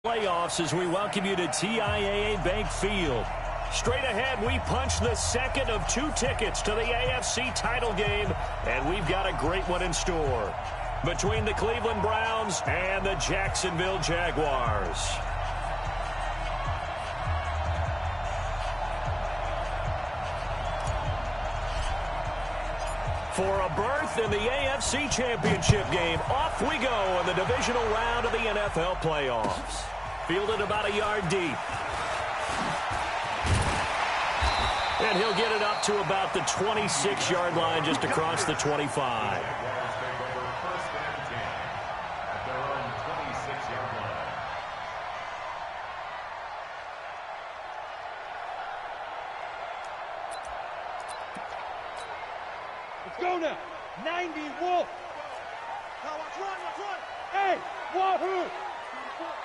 Playoffs as we welcome you to TIAA Bank Field. Straight ahead, we punch the second of 2 tickets to the AFC title game, and we've got a great one in store between the Cleveland Browns and the Jacksonville Jaguars. For a berth in the AFC Championship game, off we go in the divisional round of the NFL playoffs. Fielded about a yard deep. And he'll get it up to about the 26-yard line, just across the 25. Let's go now. 90 Wolf. Now watch run. Hey, Wahoo.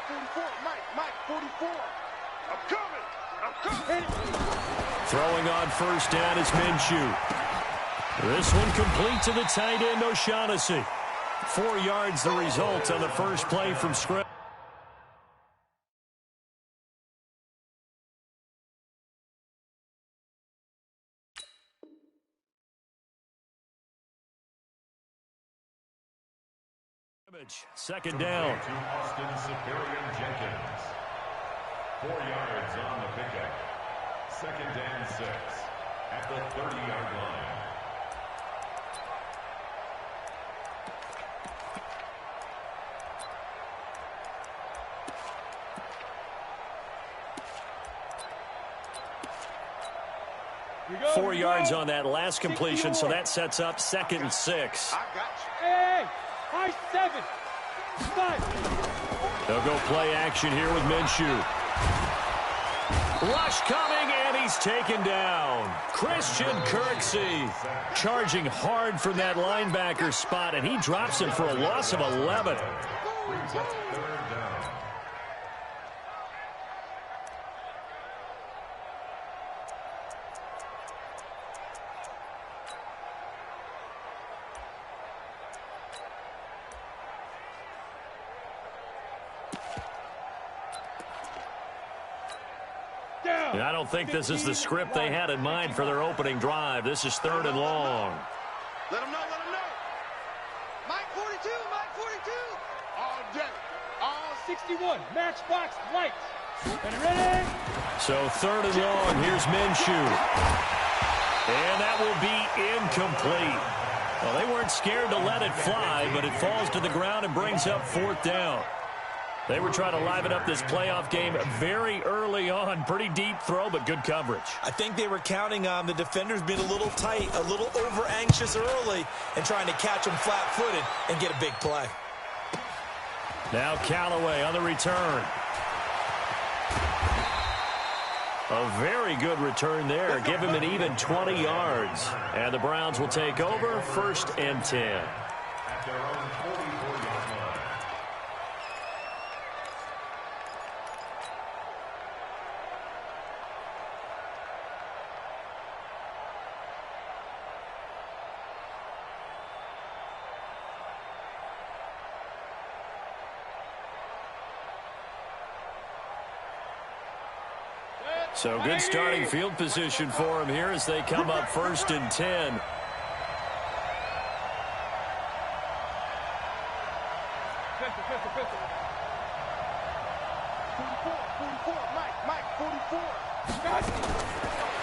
44, Mike, 44. I'm coming. Throwing on first down is Minshew. This one complete to the tight end, O'Shaughnessy. 4 yards the result on the first play from scrimmage. Second down. To Austin Jenkins. 4 yards on the pickup. Second and 6 at the 30-yard line. Go, 4 yards on that last completion, so that sets up 2nd and 6. I got you. Hey, high 7. 5. They'll go play action here with Minshew. Rush coming, and he's taken down. Christian Kirksey charging hard from that linebacker spot, and he drops him for a loss of 11. And I don't think this is the script they had in mind for their opening drive. This is 3rd and long. Let him know. Mike 42. All day. All 61. Matchbox lights. And ready? So 3rd and long. Here's Minshew. And that will be incomplete. Well, they weren't scared to let it fly, but it falls to the ground and brings up 4th down. They were trying to liven up this playoff game very early on. Pretty deep throw, but good coverage. I think they were counting on the defenders being a little tight, a little over-anxious early, and trying to catch them flat-footed and get a big play. Now Callaway on the return. A very good return there. Give him an even 20 yards. And the Browns will take over, 1st and 10. At their own 44-yard line. So good starting field position for him here as they come up 1st and 10. Mike 44.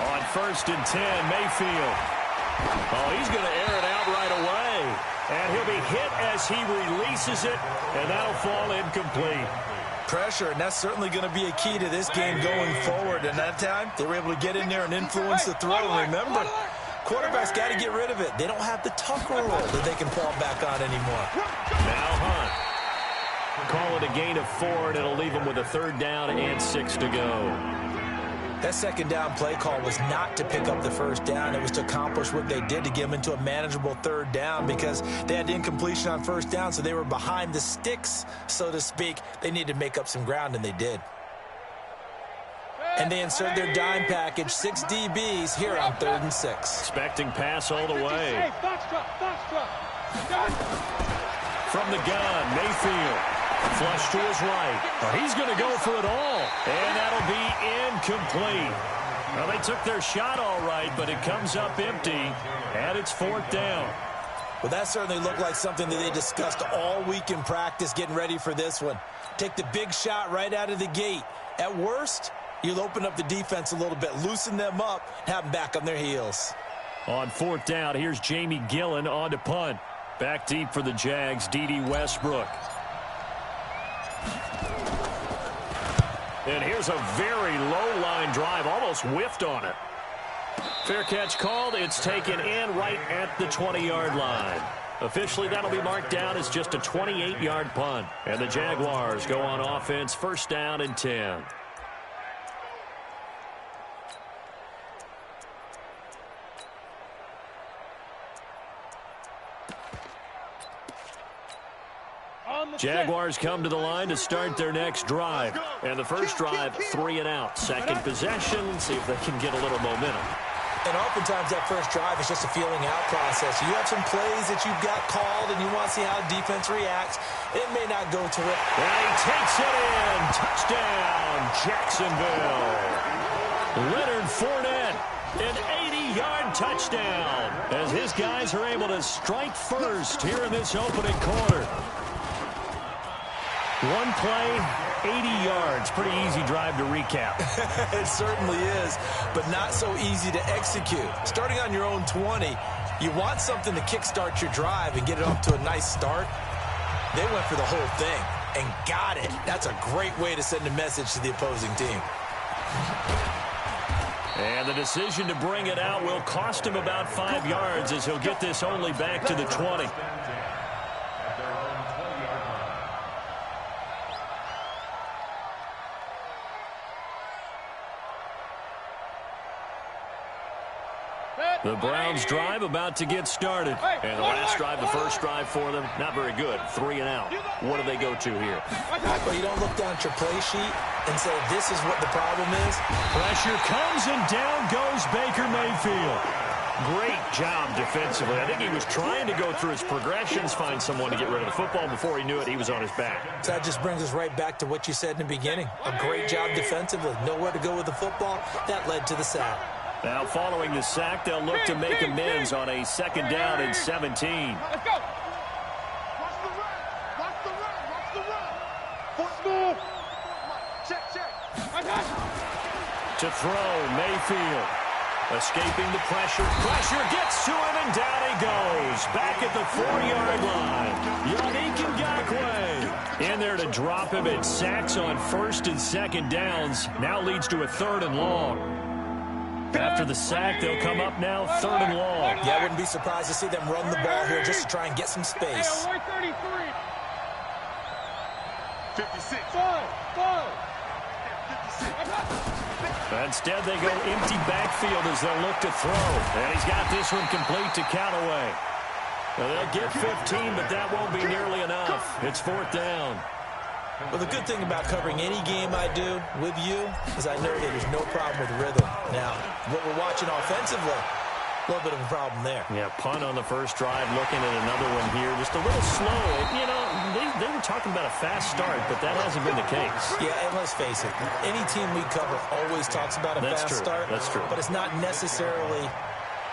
On 1st and 10, Mayfield. Oh, he's going to air it out right away. And he'll be hit as he releases it, and that'll fall incomplete. Pressure, and that's certainly going to be a key to this game going forward. And that time, they were able to get in there and influence the throw. And remember, quarterbacks got to get rid of it. They don't have the Tucker roll that they can fall back on anymore. Now Hunt. Call it a gain of 4, and it'll leave them with a 3rd down and 6 to go. That 2nd down play call was not to pick up the 1st down. It was to accomplish what they did, to get them into a manageable 3rd down, because they had incompletion on 1st down, so they were behind the sticks, so to speak. They needed to make up some ground, and they did. And they insert their dime package, 6 DBs here on 3rd and 6. Expecting pass all the way. Hey, box drop. From the gun, Mayfield. Flush to his right. Oh, he's going to go for it all. And that'll be incomplete. Well, they took their shot all right, but it comes up empty, and it's 4th down. Well, that certainly looked like something that they discussed all week in practice getting ready for this one. Take the big shot right out of the gate. At worst, you'll open up the defense a little bit, loosen them up, and have them back on their heels. On 4th down, here's Jamie Gillen on to punt. Back deep for the Jags, D.D. Westbrook. And here's a very low-line drive, almost whiffed on it. Fair catch called. It's taken in right at the 20-yard line. Officially, that'll be marked down as just a 28-yard punt. And the Jaguars go on offense, 1st down and 10. Jaguars come to the line to start their next drive. And the first drive, 3 and out. Second possession, see if they can get a little momentum. And oftentimes that first drive is just a feeling out process. You have some plays that you've got called, and you want to see how defense reacts. It may not go to it. And he takes it in. Touchdown, Jacksonville. Leonard Fournette, an 80-yard touchdown, as his guys are able to strike first here in this opening quarter. One play, 80 yards. Pretty easy drive to recap. It certainly is, but not so easy to execute. Starting on your own 20, you want something to kickstart your drive and get it off to a nice start. They went for the whole thing and got it. That's a great way to send a message to the opposing team. And the decision to bring it out will cost him about 5 yards as he'll get this only back to the 20. The Browns drive about to get started. And the last drive, the first drive for them, not very good. 3 and out. What do they go to here? Well, you don't look down at your play sheet and say, this is what the problem is. Pressure comes and down goes Baker Mayfield. Great job defensively. I think he was trying to go through his progressions, find someone to get rid of the football. Before he knew it, he was on his back. So that just brings us right back to what you said in the beginning. A great job defensively. Nowhere to go with the football. That led to the sack. Now, following the sack, they'll look to make amends on a 2nd down and 17. Let's go. Watch the run. Watch the run. Watch the run. For Smooth. Check. To throw, Mayfield. Escaping the pressure. Pressure gets to him, and down he goes. Back at the 4-yard line. Yannick Ngakoue in there to drop him. At sacks on 1st and 2nd downs. Now leads to a 3rd and long. After the sack, they'll come up now 3rd and long. Yeah, I wouldn't be surprised to see them run the ball here just to try and get some space. 56. Instead, they go empty backfield as they'll look to throw. And he's got this one complete to Callaway. Well, they'll get 15, but that won't be nearly enough. It's 4th down. Well, the good thing about covering any game I do with you is I know that there's no problem with rhythm. Now, what we're watching offensively, a little bit of a problem there. Yeah, punt on the first drive, looking at another one here. Just a little slow. You know, they were talking about a fast start, but that hasn't been the case. Yeah, and let's face it, any team we cover always talks about a fast start. That's true. But it's not necessarily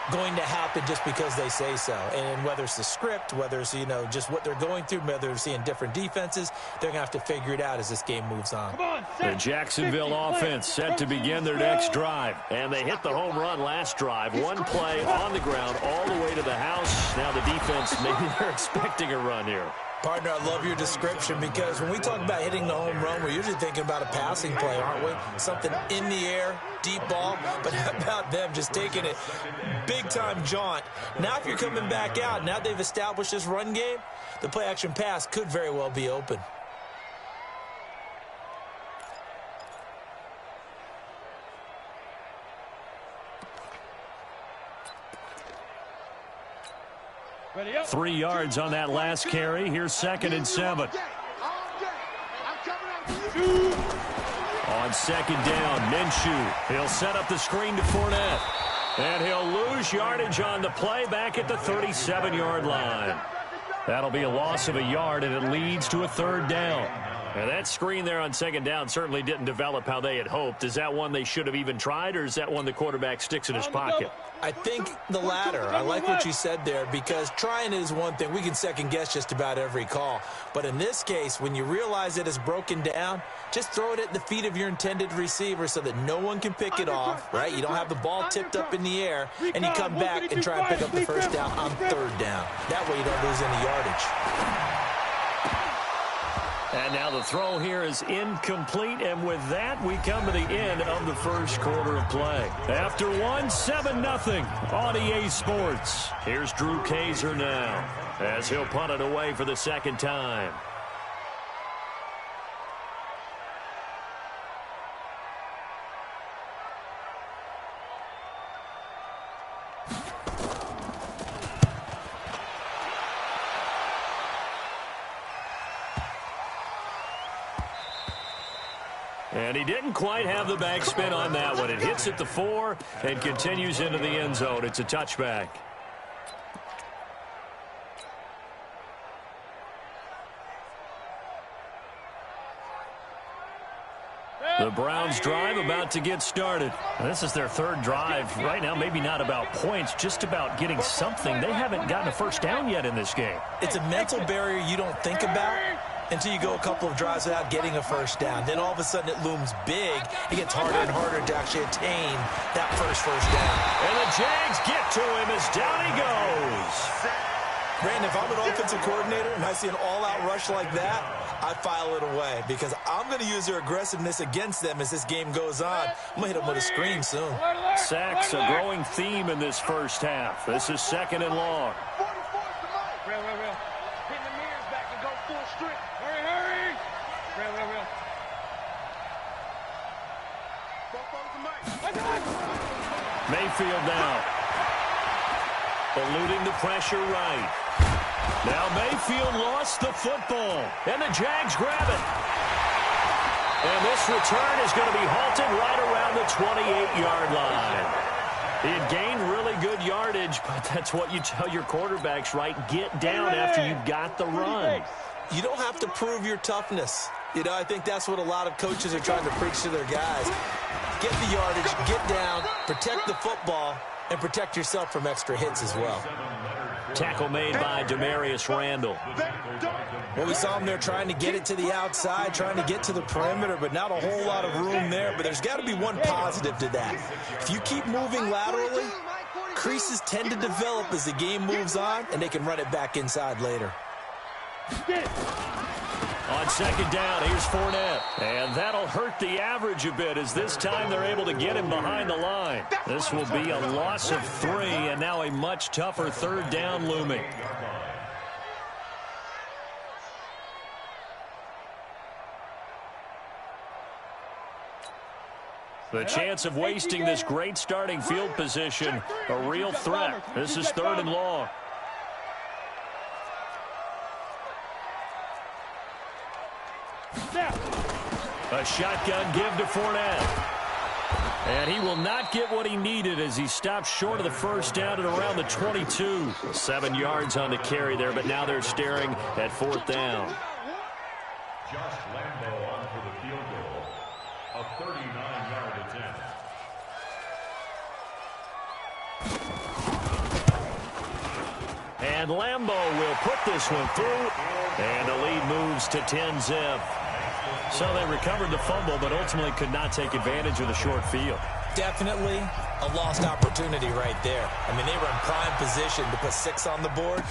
going to happen just because they say so. And whether it's the script, whether it's, just what they're going through, whether they're seeing different defenses, they're going to have to figure it out as this game moves on. The Jacksonville offense set to begin their next drive. And they hit the home run last drive. One play on the ground all the way to the house. Now the defense, maybe they're expecting a run here. Partner, I love your description because when we talk about hitting the home run, we're usually thinking about a passing play, aren't we? Something in the air, deep ball. But how about them just taking it big-time jaunt? Now if you're coming back out, now they've established this run game, the play-action pass could very well be open. Ready up. 3 yards on that last carry. Here's 2nd and 7. On 2nd down, Minshew. He'll set up the screen to Fournette. And he'll lose yardage on the play back at the 37-yard line. That'll be a loss of a yard, and it leads to a third down. And that screen there on second down certainly didn't develop how they had hoped. Is that one they should have even tried, or is that one the quarterback sticks in his pocket? I think the latter. I like what you said there, because trying is one thing. We can second-guess just about every call. But in this case, when you realize it is broken down, just throw it at the feet of your intended receiver so that no one can pick it off, right? You don't have the ball tipped up in the air, and you come back and try and pick up the first down on third down. That way you don't lose any yardage. And now the throw here is incomplete, and with that, we come to the end of the first quarter of play. After one, 7-0 on EA Sports. Here's Drew Kaiser now as he'll punt it away for the second time. And he didn't quite have the backspin on that one. It hits at the 4 and continues into the end zone. It's a touchback. The Browns drive about to get started. This is their third drive. Right now, maybe not about points, just about getting something. They haven't gotten a first down yet in this game. It's a mental barrier you don't think about until you go a couple of drives without getting a first down. Then all of a sudden it looms big. It gets harder and harder to actually attain that first down. And the Jags get to him as down he goes. Brandon, if I'm an offensive coordinator and I see an all-out rush like that, I file it away because I'm going to use their aggressiveness against them as this game goes on. I'm going to hit them with a screen soon. Sacks, a growing theme in this first half. This is second and long. Mayfield now. Eluding the pressure right. Now Mayfield lost the football. And the Jags grab it. And this return is going to be halted right around the 28-yard line. He had gained really good yardage, but that's what you tell your quarterbacks, right? Get down after you got the run. You don't have to prove your toughness. You know, I think that's what a lot of coaches are trying to preach to their guys. Get the yardage, get down, protect the football, and protect yourself from extra hits as well. Tackle made by Demarius Randall. Well, we saw him there trying to get it to the outside, trying to get to the perimeter, but not a whole lot of room there. But there's got to be one positive to that. If you keep moving laterally, creases tend to develop as the game moves on, and they can run it back inside later. On second down, here's Fournette. And that'll hurt the average a bit as this time they're able to get him behind the line. This will be a loss of 3 and now a much tougher third down looming. The chance of wasting this great starting field position, a real threat. This is third and long. A shotgun give to Fournette. And he will not get what he needed as he stops short of the first down at around the 22. 7 yards on the carry there, but now they're staring at fourth down. Josh Lambo on for the field goal. A 39-yard attempt. And Lambo will put this one through. And the lead moves to 10-zip. So they recovered the fumble, but ultimately could not take advantage of the short field. Definitely a lost opportunity right there. I mean, they were in prime position to put 6 on the board.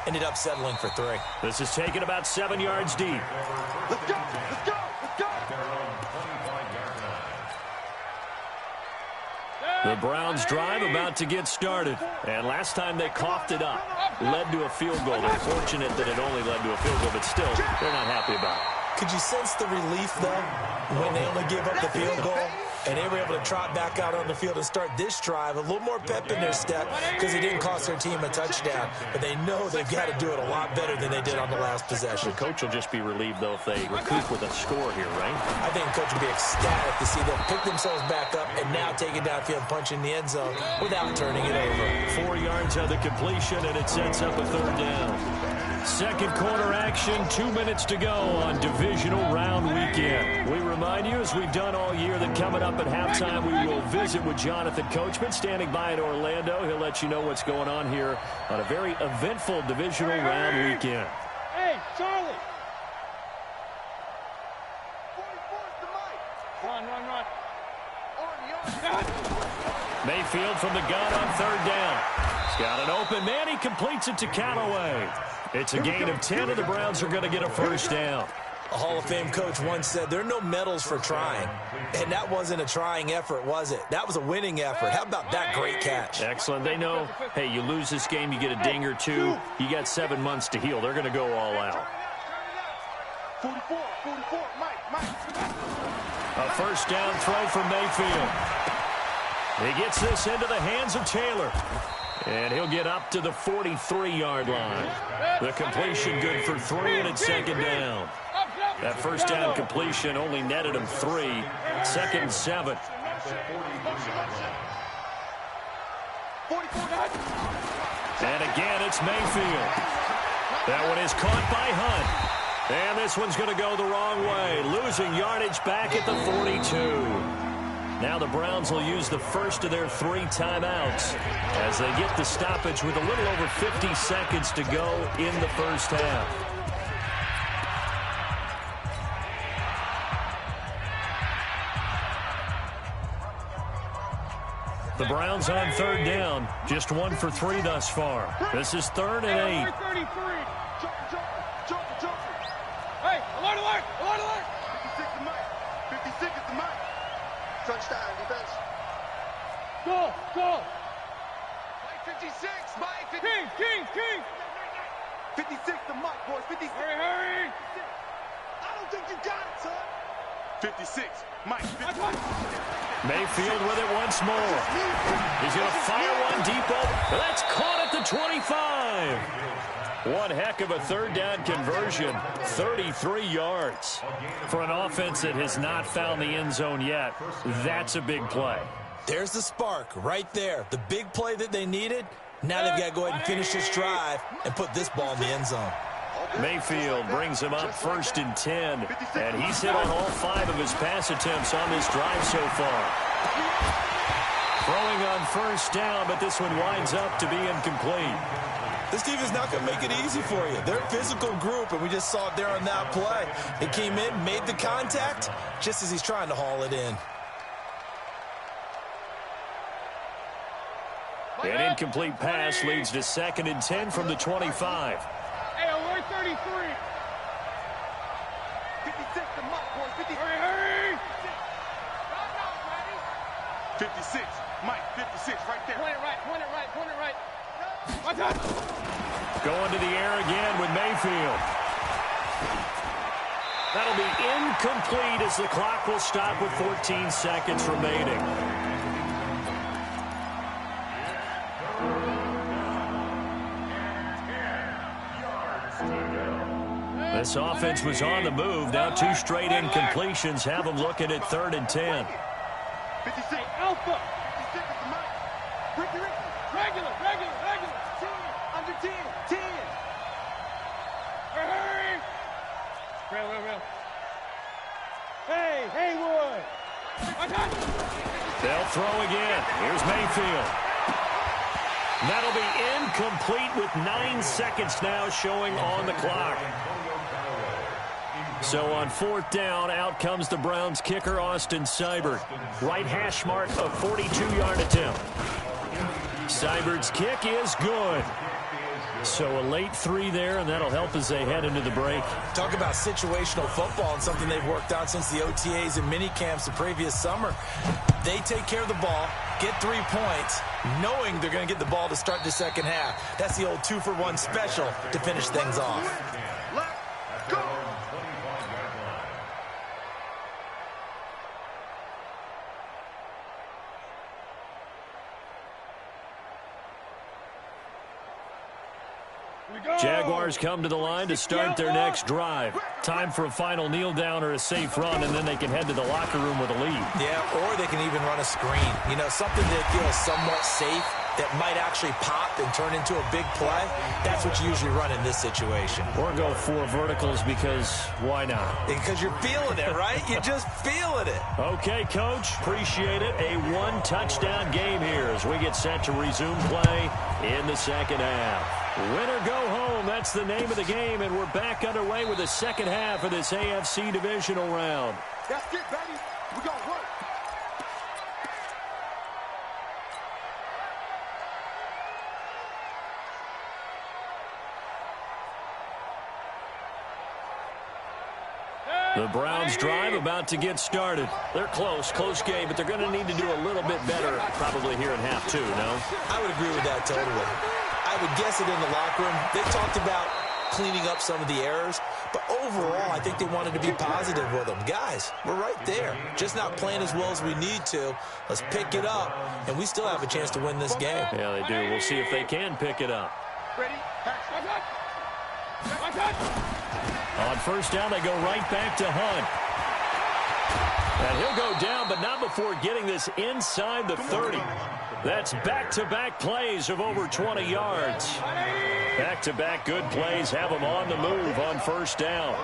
Ended up settling for 3. This is taken about 7 yards deep. Let's go! Let's go! Let's go! The Browns drive about to get started. And last time they coughed it up, led to a field goal. They're fortunate that it only led to a field goal, but still, they're not happy about it. Could you sense the relief, though, when they only gave up the field goal? And they were able to trot back out on the field and start this drive. A little more pep in their step because it didn't cost their team a touchdown. But they know they've got to do it a lot better than they did on the last possession. The coach will just be relieved, though, if they recoup with a score here, right? I think the coach will be ecstatic to see them pick themselves back up and now take it downfield and punch in the end zone without turning it over. 4 yards on the completion, and it sets up a third down. Second quarter action, 2 minutes to go on divisional round weekend. We remind you, as we've done all year, that coming up at halftime, we will visit with Jonathan Coachman, standing by in Orlando. He'll let you know what's going on here on a very eventful divisional round weekend. Hey, Charlie! 44's the mic! Run. Mayfield from the gun on third down. He's got an open man. He completes it to Callaway. It's a gain of 10, and the Browns are going to get a first down. A Hall of Fame coach once said, there are no medals for trying. And that wasn't a trying effort, was it? That was a winning effort. How about that great catch? Excellent. They know, hey, you lose this game, you get a ding or two. You got 7 months to heal. They're going to go all out. 44, Mike. A first down throw from Mayfield. He gets this into the hands of Taylor. And he'll get up to the 43-yard line. The completion good for 3, and it's second down. That first down completion only netted him 3. Second and 7. And again, it's Mayfield. That one is caught by Hunt. And this one's going to go the wrong way. Losing yardage back at the 42. Now the Browns will use the first of their 3 timeouts as they get the stoppage with a little over 50 seconds to go in the first half. The Browns on third down, just 1 for 3 thus far. This is 3rd and 8. Hey, alert! 56 is Mike. 56 is the Mike. Touchdown, defense. Go! Mike 56, Mike 56. King. 56 the Mike, boys. 56. Hurry. I don't think you got it, son. 56, Mike. 56. Mayfield with it once more. He's going to fire one deep over. That's caught at the 25. One heck of a third down conversion, 33 yards. For an offense that has not found the end zone yet, that's a big play. There's the spark right there. The big play that they needed. Now they've got to go ahead and finish this drive and put this ball in the end zone. Mayfield brings him up 1st and 10, and he's hit on all 5 of his pass attempts on this drive so far. Throwing on first down, but this one winds up to be incomplete. This team is not going to make it easy for you. They're a physical group, and we just saw it there on that play. It came in, made the contact, just as he's trying to haul it in. An incomplete pass leads to 2nd and 10 from the 25. Hey, alert 33. 56 the Mike, boys. 56. Hurry. 56, Mike. 56, right there. Point it right. Going to the air again with Mayfield. That'll be incomplete as the clock will stop with 14 seconds remaining. This offense was on the move. Now 2 straight incompletions have them looking at 3rd and 10. 56, Alpha. 56 is the Mike. Regular. 10, under 10. Hurry. Real. Hey, Roy. They'll throw again. Here's Mayfield. That'll be incomplete with 9 seconds now showing on the clock. So on 4th down, out comes the Browns kicker, Austin Seibert. Right hash mark, a 42-yard attempt. Seibert's kick is good. So a late 3 there, and that'll help as they head into the break. Talk about situational football and something they've worked out since the OTAs and mini camps the previous summer. They take care of the ball, get 3 points, knowing they're going to get the ball to start the second half. That's the old 2-for-1 special to finish things off. Let's go. Jaguars come to the line to start their next drive. Time for a final kneel down or a safe run, and then they can head to the locker room with a lead. Yeah, or they can even run a screen. You know, something that feels somewhat safe. that might actually pop and turn into a big play, that's what you usually run in this situation. Or go 4 verticals because why not? Because you're feeling it, right? You're just feeling it. Okay, Coach. Appreciate it. A 1-touchdown game here as we get set to resume play in the second half. Win or go home, that's the name of the game, and we're back underway with the second half of this AFC divisional round. That's it, baby. We gonna work. The Browns drive about to get started. They're close game, but they're going to need to do a little bit better probably here in half 2, no? I would agree with that totally. I would guess it in the locker room. They talked about cleaning up some of the errors, but overall, I think they wanted to be positive with them. Guys, we're right there. Just not playing as well as we need to. Let's pick it up, and we still have a chance to win this game. Yeah, they do. We'll see if they can pick it up. Ready? On first down, they go right back to Hunt. And he'll go down, but not before getting this inside the 30. That's back-to-back plays of over 20 yards. Back-to-back good plays have them on the move on first down.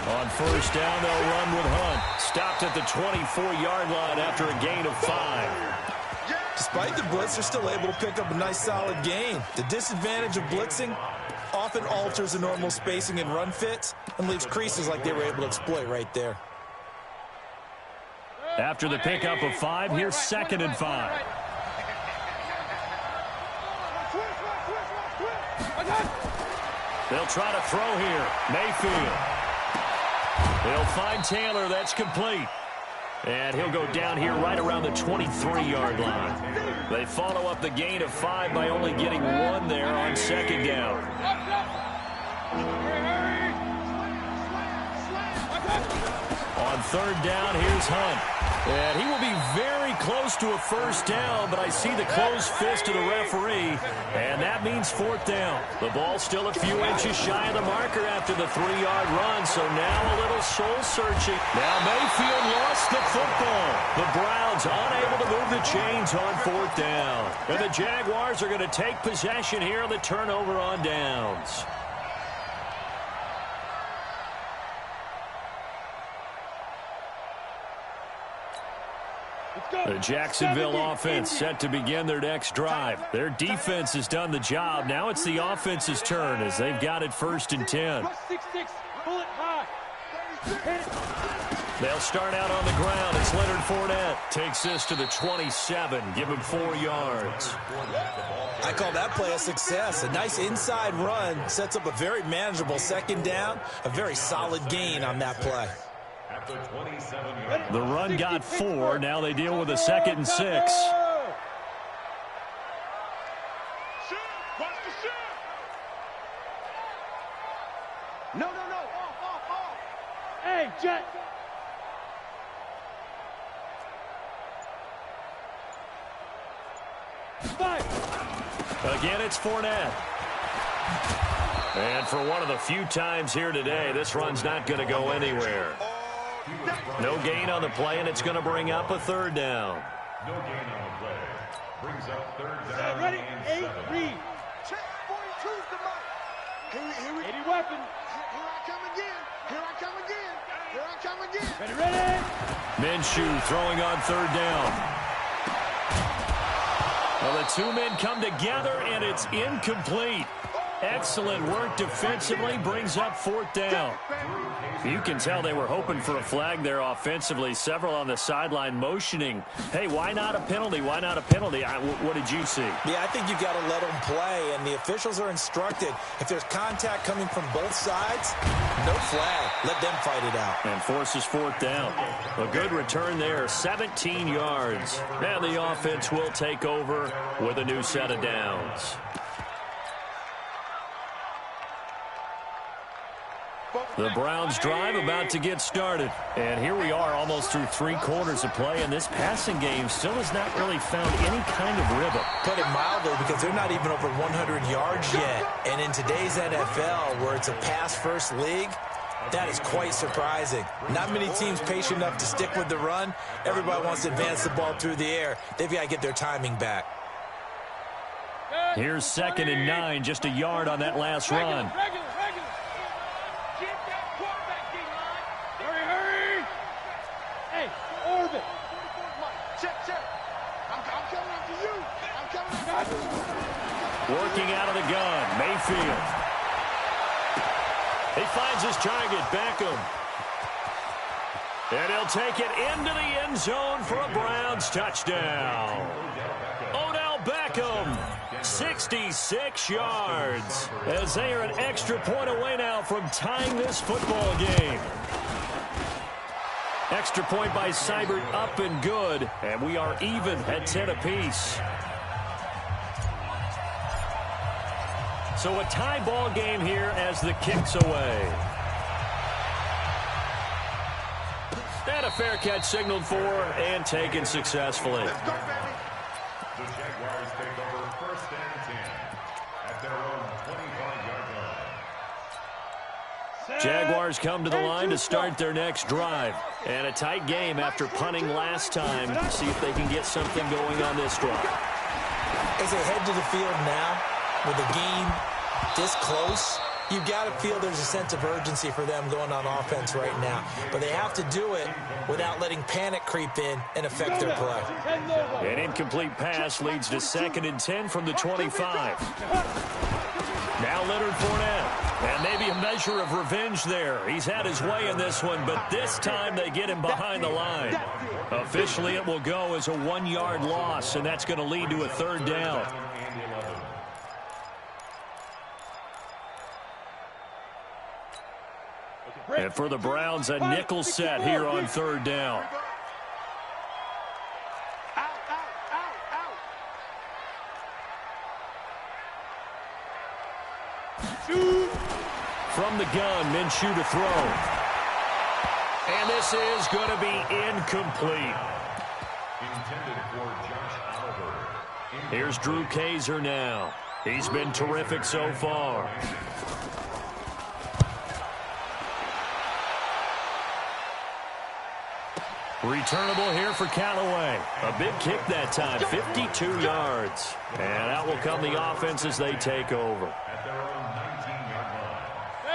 On first down, they'll run with Hunt. Stopped at the 24-yard line after a gain of 5. Despite the blitz, they're still able to pick up a nice solid gain. The disadvantage of blitzing often alters the normal spacing and run fits and leaves creases like they were able to exploit right there. After the pickup of 5, here's 2nd and 5. They'll try to throw here. Mayfield. They'll find Taylor. That's complete. And he'll go down here right around the 23-yard line. They follow up the gain of 5 by only getting 1 there on 2nd down. On 3rd down, here's Hunt. And he will be very close to a first down, but I see the closed fist of the referee, and that means 4th down. The ball's still a few inches shy of the marker after the 3-yard run, so now a little soul-searching. Now Mayfield lost the football. The Browns unable to move the chains on 4th down. And the Jaguars are going to take possession here on the turnover on downs. The Jacksonville offense set to begin their next drive. Their defense has done the job. Now it's the offense's turn as they've got it 1st and 10. They'll start out on the ground as Leonard Fournette takes this to the 27. Give him 4 yards. I call that play a success. A nice inside run sets up a very manageable 2nd down. A very solid gain on that play. The run got 4. Now they deal with a 2nd and 6. No. Off. Hey, Jet. Again, it's Fournette. And for one of the few times here today, this run's not going to go anywhere. No gain on the play, and it's going to bring up a 3rd down. No gain on the play. Brings up 3rd down. Ready? And 8, 7. read. Check 42's the mark. Here 80 weapon. Here I come again. Ready. Minshew throwing on 3rd down. Well, the 2 men come together, and it's incomplete. Excellent work defensively, brings up 4th down. You can tell they were hoping for a flag there offensively. Several on the sideline motioning. Hey, why not a penalty? Why not a penalty? What did you see? Yeah, I think you've got to let them play, and the officials are instructed. If there's contact coming from both sides, no flag. Let them fight it out. And forces 4th down. A good return there, 17 yards. And the offense will take over with a new set of downs. The Browns drive about to get started. And here we are almost through 3 quarters of play, and this passing game still has not really found any kind of rhythm. Put it mildly, because they're not even over 100 yards yet. And in today's NFL, where it's a pass-first league, That is quite surprising. Not many teams patient enough to stick with the run. Everybody wants to advance the ball through the air. They've got to get their timing back. Here's 2nd and 9, just a yard on that last run. Hurry. Hey, orbit. Check. I'm coming after you. I'm coming after you. Working out of the gun, Mayfield. He finds his target, Beckham. And he'll take it into the end zone for a Browns touchdown. Odell Beckham, 66 yards, as they are an extra point away now from tying this football game. Extra point by Seibert up and good, and we are even at 10 apiece. So a tie ball game here as the kick's away. And a fair catch signaled for and taken successfully. The Jaguars take over 1st and 10 at their own 25-yard line. Jaguars come to the line to start their next drive. And a tight game after punting last time. See if they can get something going on this drive. As they head to the field now, with the game this close, you've got to feel there's a sense of urgency for them going on offense right now. But they have to do it without letting panic creep in and affect their play. An incomplete pass leads to 2nd and 10 from the 25. Now Leonard Fournette. And maybe a measure of revenge there. He's had his way in this one, but this time they get him behind the line. Officially, it will go as a 1-yard loss, and that's going to lead to a 3rd down. And for the Browns, a nickel set here on 3rd down. From the gun, Minshew to throw. And this is going to be incomplete. Here's Drew Kaiser now. He's been terrific so far. Returnable here for Callaway. A big kick that time, 52 yards. And out will come the offense as they take over.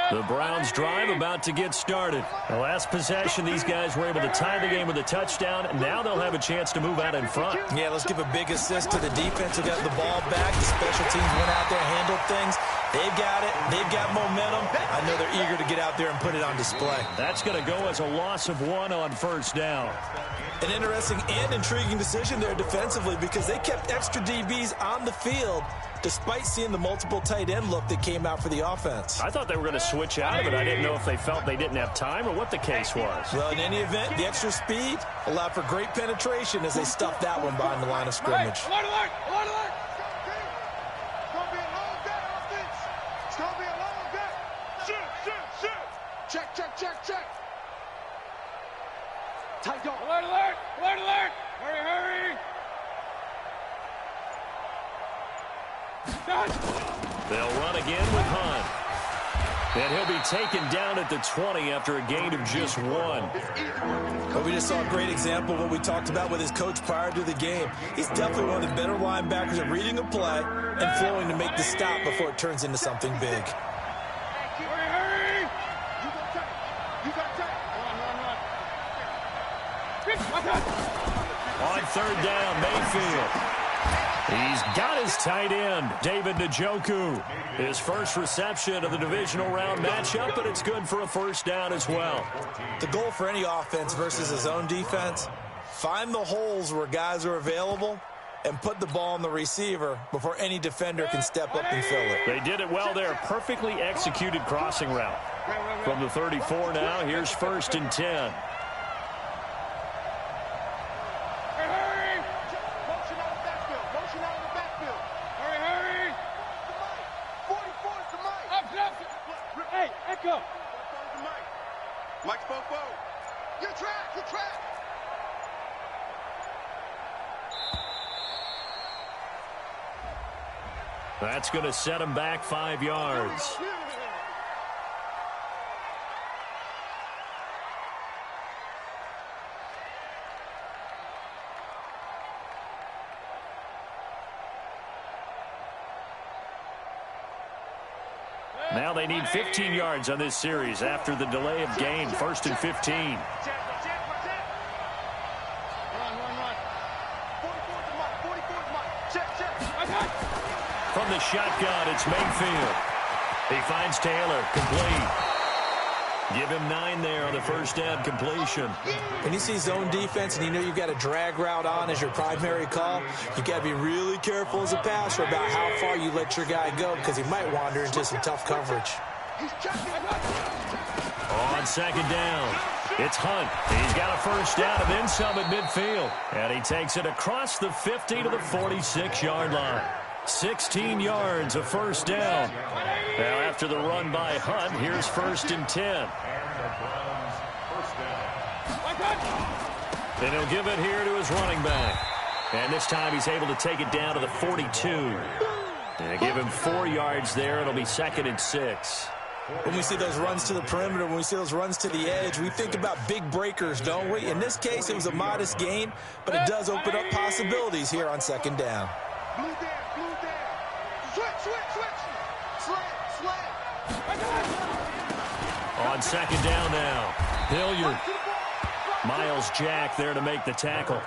The Browns drive about to get started. The last possession, these guys were able to tie the game with a touchdown, and now they'll have a chance to move out in front. Yeah, let's give a big assist to the defense who got the ball back. The special teams went out there, handled things. They've got it. They've got momentum. I know they're eager to get out there and put it on display. That's going to go as a loss of 1 on 1st down. An interesting and intriguing decision there defensively because they kept extra DBs on the field despite seeing the multiple tight end look that came out for the offense. I thought they were going to switch out of it. I didn't know if they felt they didn't have time or what the case was. Well, in any event, the extra speed allowed for great penetration as they stuffed that one behind the line of scrimmage. Alert, alert, alert, alert. It's going to be a long day, offense. It's going to be a long day. Shoot. Check. Tight dog. Alert, alert, alert, alert. Hurry. They'll run again with Hunt. And he'll be taken down at the 20 after a gain of just 1. Well, we just saw a great example of what we talked about with his coach prior to the game. He's definitely one of the better linebackers at reading a play and flowing to make the stop before it turns into something big. Hurry. You got to take. Run. On 3rd down, Mayfield. He's got his tight end, David Njoku. His first reception of the divisional round matchup, but it's good for a 1st down as well. The goal for any offense versus his own defense, find the holes where guys are available and put the ball on the receiver before any defender can step up and fill it. They did it well there. Perfectly executed crossing route. From the 34 now, here's 1st and 10. Mike Bobo. Your track. That's going to set him back 5 yards. Now they need 15 yards on this series after the delay of game. 1st and 15. From the shotgun, it's Mayfield. He finds Taylor, complete. Give him 9 there on the first down completion. When you see zone defense and you know you've got a drag route on as your primary call, you got to be really careful as a passer about how far you let your guy go because he might wander into some tough coverage. On 2nd down, it's Hunt. He's got a first down and then some at midfield. And he takes it across the 50 to the 46-yard line. 16 yards, a first down. Now after the run by Hunt, here's 1st and 10. And he'll give it here to his running back. And this time he's able to take it down to the 42. And give him 4 yards there. It'll be 2nd and 6. When we see those runs to the perimeter, when we see those runs to the edge, we think about big breakers, don't we? In this case, it was a modest gain, but it does open up possibilities here on 2nd down. On 2nd down now, Hilliard. Miles Jack there to make the tackle.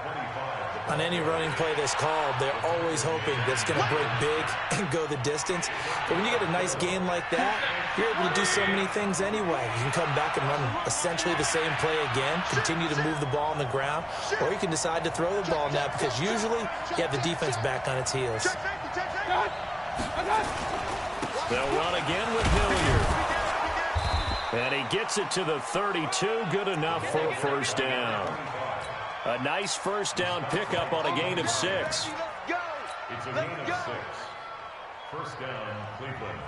On any running play that's called, they're always hoping that it's going to break big and go the distance. But when you get a nice gain like that, you're able to do so many things anyway. You can come back and run essentially the same play again, continue to move the ball on the ground, or you can decide to throw the ball now because usually you have the defense back on its heels. They'll run again with Hilliard. And he gets it to the 32. Good enough for a first down. A nice first down pickup on a gain of 6. It's a gain of 6. First down, Cleveland.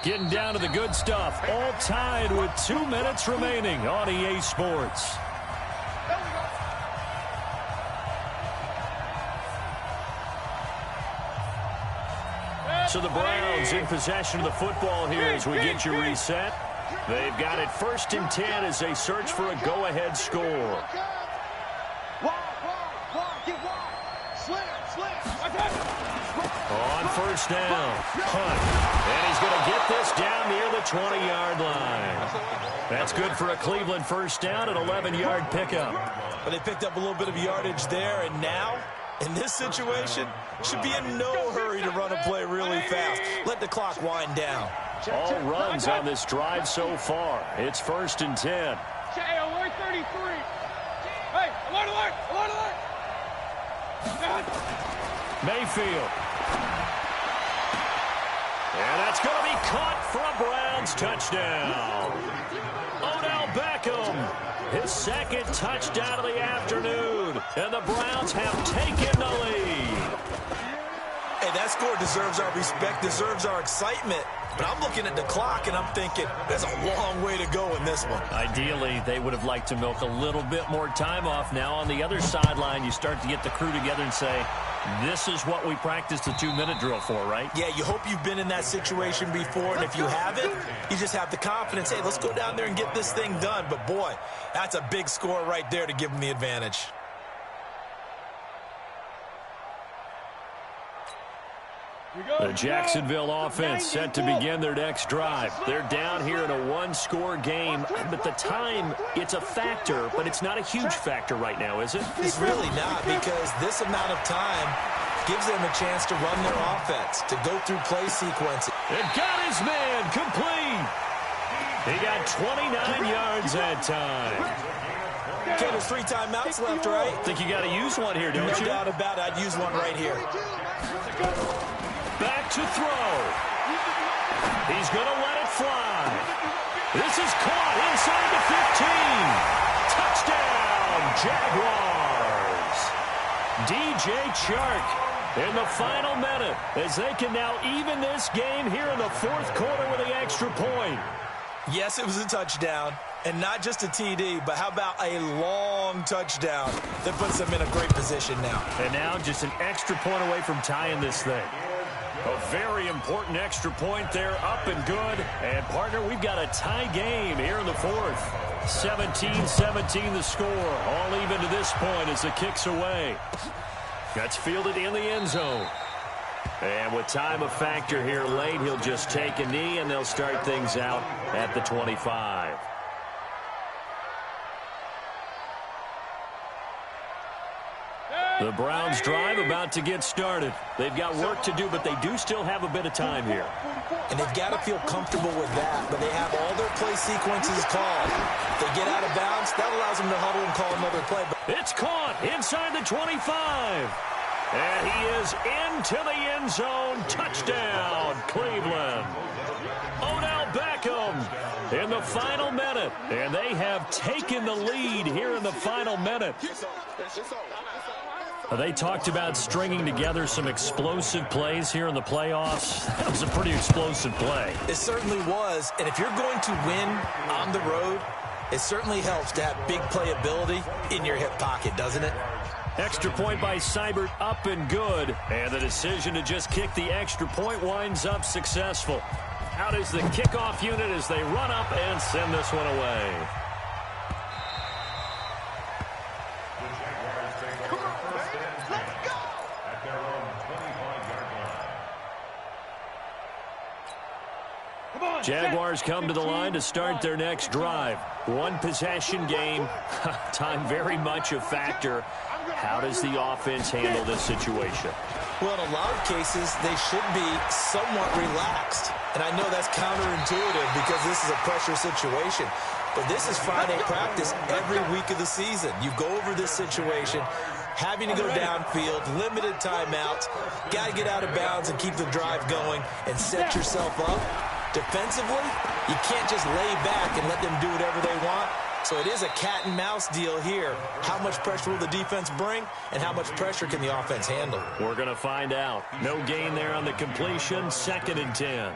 Getting down to the good stuff. All tied with 2 minutes remaining on EA Sports. So the Browns in possession of the football here as we get you reset. They've got it 1st and 10 as they search for a go-ahead score. On 1st down, Hunt. And he's going to get this down near the 20-yard line. That's good for a Cleveland first down, an 11-yard pickup. But they picked up a little bit of yardage there, and now, in this situation, should be in no hurry to run a play really fast. Let the clock wind down. All runs on this drive so far. It's 1st and 10. Alert 33. Hey, alert, alert, alert, alert. Mayfield. And that's going to be caught for a Browns touchdown. Odell Beckham, his 2nd touchdown of the afternoon. And the Browns have taken the lead. Hey, that score deserves our respect, deserves our excitement. But I'm looking at the clock, and I'm thinking there's a long way to go in this one. Ideally, they would have liked to milk a little bit more time off. Now, on the other sideline, you start to get the crew together and say, this is what we practiced the 2-minute drill for, right? Yeah, you hope you've been in that situation before, and if you haven't, you just have the confidence, hey, let's go down there and get this thing done. But, boy, that's a big score right there to give them the advantage. The Jacksonville offense set to begin their next drive. They're down here in a 1-score game, but the time, it's a factor, but it's not a huge factor right now, is it? It's really not, because this amount of time gives them a chance to run their offense, to go through play sequences. And got his man complete. He got 29 yards that time. Okay, there's 3 timeouts left, right? Think you got to use one here, don't you? No doubt about it. I'd use one right here. Back to throw. He's going to let it fly. This is caught inside the 15. Touchdown, Jaguars. DJ Chark in the final minute as they can now even this game here in the 4th quarter with the extra point. Yes, it was a touchdown, and not just a TD, but how about a long touchdown that puts them in a great position now. And now just an extra point away from tying this thing. A very important extra point there, up and good. And, partner, we've got a tie game here in the 4th. 17-17 the score. All even to this point as the kick's away. That's fielded in the end zone. And with time a factor here late, he'll just take a knee, and they'll start things out at the 25. The Browns drive about to get started. They've got work to do, but they do still have a bit of time here. And they've got to feel comfortable with that, but they have all their play sequences called. If they get out of bounds, that allows them to huddle and call another play. It's caught inside the 25. And he is into the end zone. Touchdown, Cleveland. Odell Beckham in the final minute. And they have taken the lead here in the final minute. They talked about stringing together some explosive plays here in the playoffs. That was a pretty explosive play. It certainly was. And if you're going to win on the road, it certainly helps to have big playability in your hip pocket, doesn't it? Extra point by Seibert, up and good. And the decision to just kick the extra point winds up successful. Out is the kickoff unit as they run up and send this one away. Jaguars come to the line to start their next drive. One possession game. Time very much a factor. How does the offense handle this situation? Well, in a lot of cases, they should be somewhat relaxed. And I know that's counterintuitive because this is a pressure situation. But this is Friday practice every week of the season. You go over this situation, having to go downfield, limited timeouts, got to get out of bounds and keep the drive going and set yourself up. Defensively, you can't just lay back and let them do whatever they want. So it is a cat and mouse deal here. How much pressure will the defense bring, and how much pressure can the offense handle? We're going to find out. No gain there on the completion. 2nd and 10.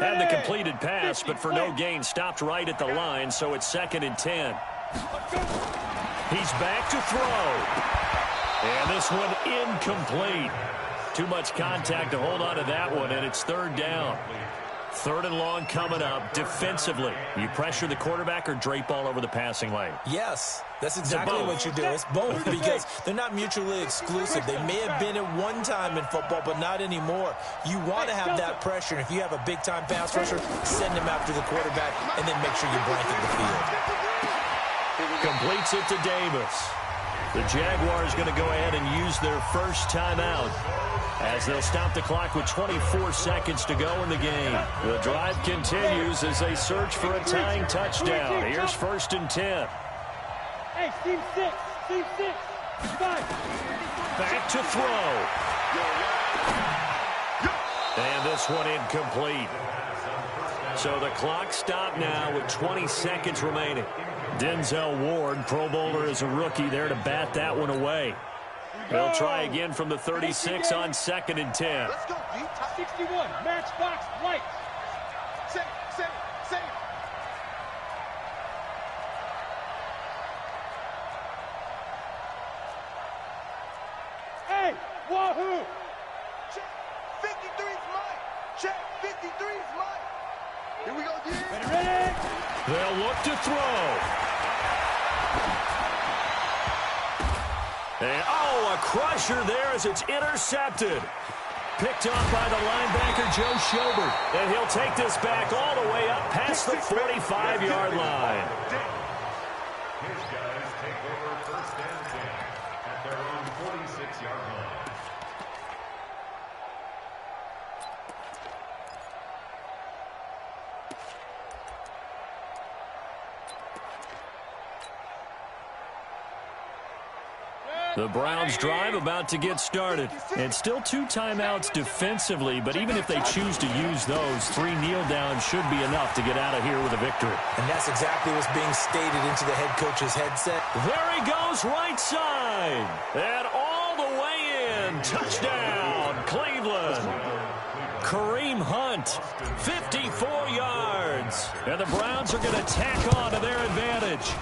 Had the completed pass, but for no gain, stopped right at the line, so it's 2nd and 10. He's back to throw. And this one incomplete. Too much contact to hold on to that one, and it's 3rd down. 3rd and long coming up. Defensively, you pressure the quarterback or drape all over the passing lane? Yes, that's exactly what you do. It's both because they're not mutually exclusive. They may have been at one time in football, but not anymore. You want to have that pressure, and if you have a big-time pass rusher, send him after the quarterback, and then make sure you blanket the field. Completes it to Davis. The Jaguars going to go ahead and use their first timeout as they'll stop the clock with 24 seconds to go in the game. The drive continues as they search for a tying touchdown. Here's 1st and 10. Hey, Steve 6. Steve 6. 5. Back to throw. And this one incomplete. So the clock stopped now with 20 seconds remaining. Denzel Ward, Pro Bowler as a rookie, there to bat that one away. They'll try again from the 36 on 2nd and 10. Let's go, D. 61, matchbox, light. Safe. Hey, wahoo! Check. 53's mine. Check. 53's mine. Here we go, D. Ready? They'll look to throw. And, a crusher there as it's intercepted. Picked off by the linebacker, Joe Schobert. And he'll take this back all the way up past the 45-yard line. His guys take over 1st and 10 at their own 46-yard line. The Browns drive about to get started. And still 2 timeouts defensively, but even if they choose to use those, 3 kneel downs should be enough to get out of here with a victory. And that's exactly what's being stated into the head coach's headset. There he goes, right side. And all the way in. Touchdown, Cleveland. Kareem Hunt, 54 yards. And the Browns are going to tack on to their advantage.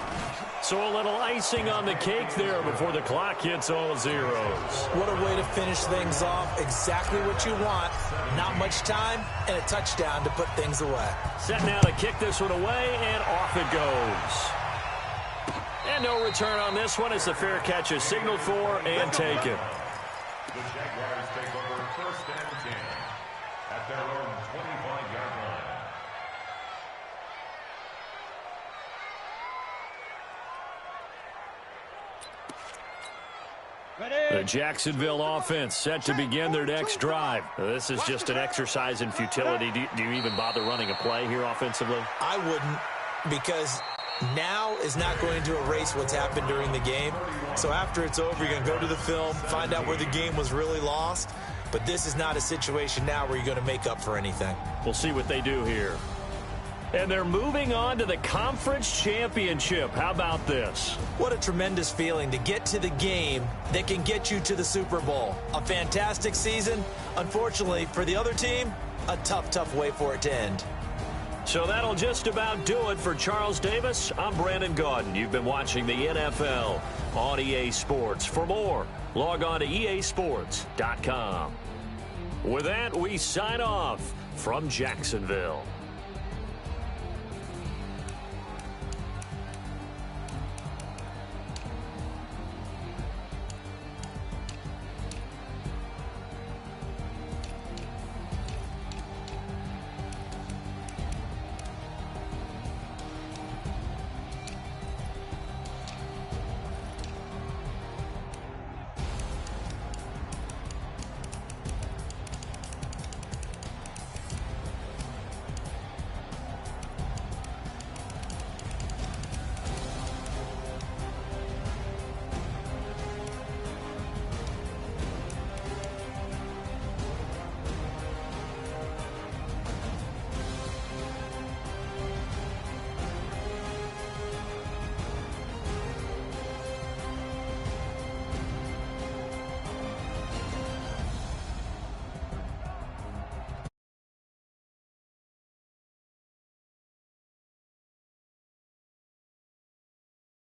So a little icing on the cake there before the clock hits all zeros. What a way to finish things off. Exactly what you want. Not much time and a touchdown to put things away. Set now to kick this one away, and off it goes. no return on this one as the fair catch is signaled for and taken. The Jaguars take over 1st and 10 at their own 25-yard line. The Jacksonville offense set to begin their next drive. This is just an exercise in futility. Do you even bother running a play here offensively? I wouldn't, because now is not going to erase what's happened during the game. So after it's over, you're going to go to the film, find out where the game was really lost. But this is not a situation now where you're going to make up for anything. We'll see what they do here. And they're moving on to the conference championship. How about this? What a tremendous feeling to get to the game that can get you to the Super Bowl. A fantastic season. Unfortunately, for the other team, a tough way for it to end. So that'll just about do it for Charles Davis. I'm Brandon Gaudin. You've been watching the NFL on EA Sports. For more, log on to easports.com. With that, we sign off from Jacksonville.